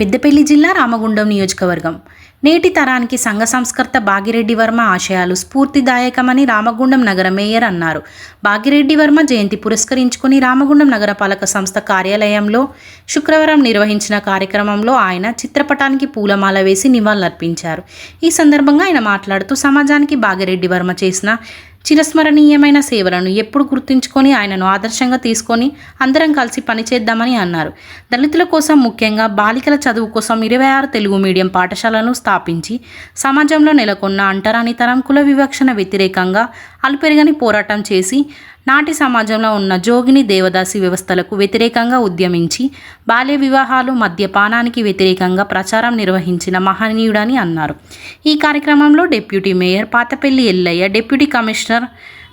పెద్దపల్లి జిల్లా రామగుండం నియోజకవర్గం. నేటి తరానికి సంఘ సంస్కర్త భాగిరెడ్డి వర్మ ఆశయాలు స్ఫూర్తిదాయకమని రామగుండం నగర మేయర్ అన్నారు. భాగిరెడ్డి వర్మ జయంతి పురస్కరించుకుని రామగుండం నగరపాలక సంస్థ కార్యాలయంలో శుక్రవారం నిర్వహించిన కార్యక్రమంలో ఆయన చిత్రపటానికి పూలమాల వేసి నివాళులర్పించారు. ఈ సందర్భంగా ఆయన మాట్లాడుతూ సమాజానికి భాగిరెడ్డి వర్మ చేసిన చిరస్మరణీయమైన సేవలను ఎప్పుడు గుర్తుంచుకొని ఆయనను ఆదర్శంగా తీసుకొని అందరం కలిసి పనిచేద్దామని అన్నారు. దళితుల కోసం, ముఖ్యంగా బాలికల చదువు కోసం 26 తెలుగు మీడియం పాఠశాలను స్థాపించి సమాజంలో నెలకొన్న అంటరానితనం, కుల వివక్షణ వ్యతిరేకంగా అలుపెరగని పోరాటం చేసి నాటి సమాజంలో ఉన్న జోగిని, దేవదాసి వ్యవస్థలకు వ్యతిరేకంగా ఉద్యమించి బాల్య వివాహాలు, మద్యపానానికి వ్యతిరేకంగా ప్రచారం నిర్వహించిన మహనీయుడని అన్నారు. ఈ కార్యక్రమంలో deputy mayor Patapalli Ellaiah, deputy commissioner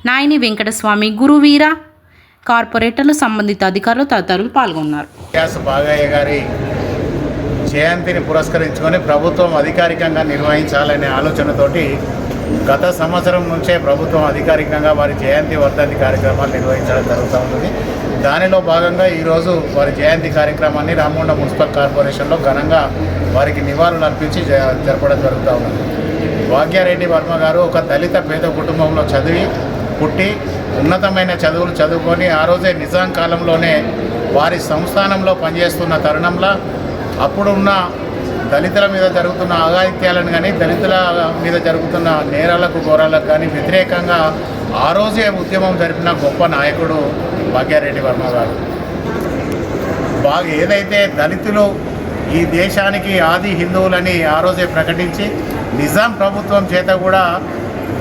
Nayani Venkataswamy, Guruveera, కార్పొరేటర్లు, సంబంధిత అధికారులు తదితరులు పాల్గొన్నారు. భాగయ్య గారి జయంతిని పురస్కరించుకొని ప్రభుత్వం అధికారికంగా నిర్వహించాలనే ఆలోచనతోటి గత సంవత్సరం నుంచే ప్రభుత్వం అధికారికంగా వారి జయంతి వర్ధంతి కార్యక్రమాలు నిర్వహించడం జరుగుతూ ఉన్నది. దానిలో భాగంగా ఈరోజు వారి జయంతి కార్యక్రమాన్ని రామగుండం మున్సిపల్ కార్పొరేషన్లో ఘనంగా వారికి నివాళులు అర్పించి జరపడం జరుగుతూ ఉన్నది. భాగ్యారెడ్డి వర్మ గారు ఒక దళిత పేద కుటుంబంలో పుట్టి ఉన్నతమైన చదువులు చదువుకొని ఆ రోజే నిజాం కాలంలోనే వారి సంస్థానంలో పనిచేస్తున్న తరుణంలో అప్పుడున్న దళితుల మీద జరుగుతున్న అఘాయిత్యాలను కానీ, దళితుల మీద జరుగుతున్న నేరాలకు, ఘోరాలకు కానీ వ్యతిరేకంగా ఆ రోజే ఉద్యమం జరిపిన గొప్ప నాయకుడు భాగ్యారెడ్డి వర్మ గారు. ఏదైతే దళితులు ఈ దేశానికి ఆది హిందువులని ఆ రోజే ప్రకటించి నిజాం ప్రభుత్వం చేత కూడా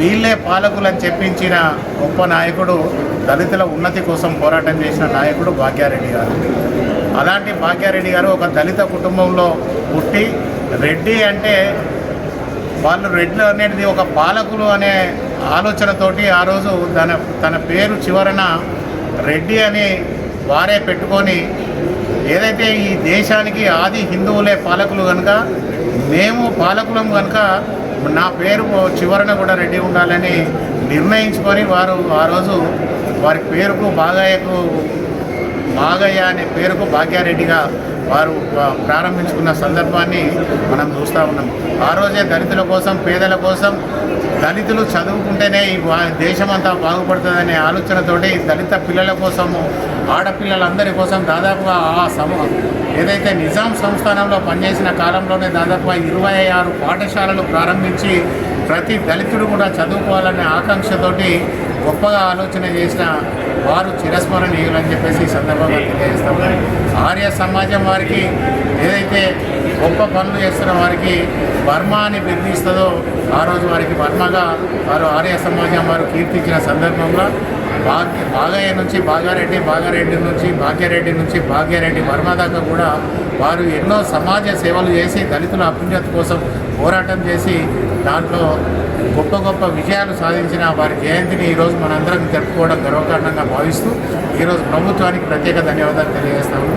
వీళ్ళే పాలకులని చెప్పించిన గొప్ప నాయకుడు, దళితుల ఉన్నతి కోసం పోరాటం చేసిన నాయకుడు భాగ్యారెడ్డి గారు. అలాంటి భాగ్యారెడ్డి గారు ఒక దళిత కుటుంబంలో పుట్టి, రెడ్డి అంటే వాళ్ళు రెడ్లు అనేది ఒక పాలకులు అనే ఆలోచనతోటి ఆ రోజు తన పేరు చివరన రెడ్డి అని వారే పెట్టుకొని, ఏదైతే ఈ దేశానికి ఆది హిందువులే పాలకులు కనుక మేము పాలకులం కనుక నా పేరు చివరన కూడా రెడ్డి ఉండాలని నిర్ణయించుకొని వారు ఆ రోజు వారి పేరుకు భాగయ్య అనే పేరుకు భాగ్యారెడ్డిగా వారు ప్రారంభించుకున్న సందర్భాన్ని మనం చూస్తూ ఉన్నాం. ఆ రోజే దళితుల కోసం, పేదల కోసం, దళితులు చదువుకుంటేనే ఈ దేశమంతా బాగుపడుతుందనే ఆలోచనతోటి దళిత పిల్లల కోసము, ఆడపిల్లలందరి కోసం దాదాపుగా ఏదైతే నిజాం సంస్థానంలో పనిచేసిన కాలంలోనే దాదాపుగా 26 పాఠశాలలు ప్రారంభించి ప్రతి దళితుడు కూడా చదువుకోవాలనే ఆకాంక్షతోటి గొప్పగా ఆలోచన చేసిన వారు చిరస్మరణీయులని చెప్పేసి ఈ సందర్భంగా తెలియజేస్తాము. ఆర్య సమాజం వారికి ఏదైతే గొప్ప పనులు చేస్తున్న వారికి వర్మ అని బిర్దిస్తుందో ఆ రోజు వారికి వర్మగా వారు ఆర్య సమాజం వారు కీర్తించిన సందర్భంలో భాగయ్య నుంచి భాగ్యారెడ్డి నుంచి భాగ్యారెడ్డి వర్మ దాకా కూడా వారు ఎన్నో సమాజ సేవలు చేసి దళితుల అభ్యున్నతి కోసం పోరాటం చేసి దాంట్లో గొప్ప విజయాలు సాధించిన వారి జయంతిని ఈరోజు మనందరం జరుపుకోవడం గర్వకారణంగా భావిస్తూ ఈరోజు ప్రభుత్వానికి ప్రత్యేక ధన్యవాదాలు తెలియజేస్తాము.